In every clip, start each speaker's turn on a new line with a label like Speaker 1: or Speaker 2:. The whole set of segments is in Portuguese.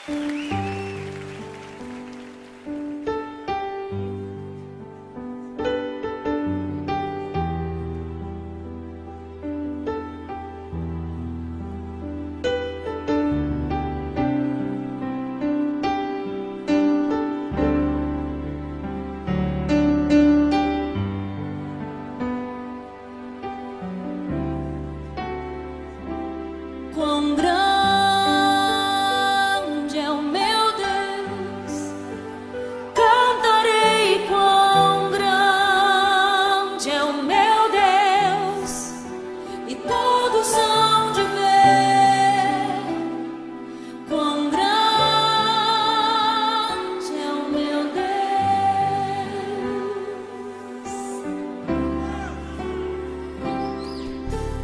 Speaker 1: Quão grande é o meu Deus, cantarei quão grande é o meu Deus, e todos hão de ver quão grande é o meu Deus.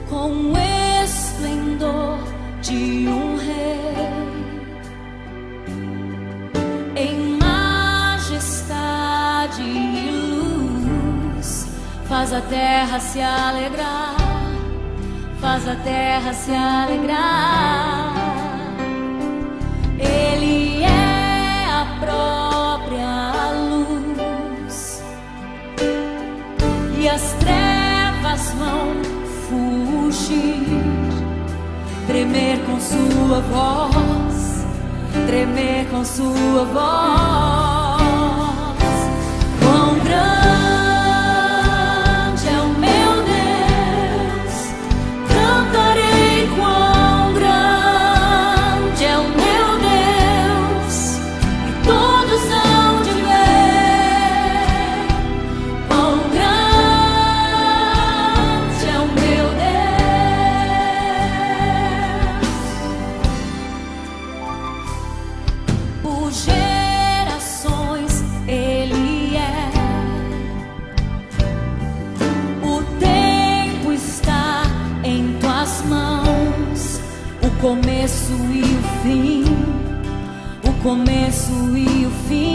Speaker 1: Com esplendor de um rei, em majestade e luz, faz a terra se alegrar, faz a terra se alegrar. Ele é a própria luz, e as trevas vão fugir, tremer com sua voz, tremer com sua voz. Quão grande é o meu Deus, cantarei quão grande é o meu Deus, e todos hão de ver quão grande é o meu Deus. Por gerações Ele é, o tempo está em tuas mãos, o começo e o fim, o começo e o fim.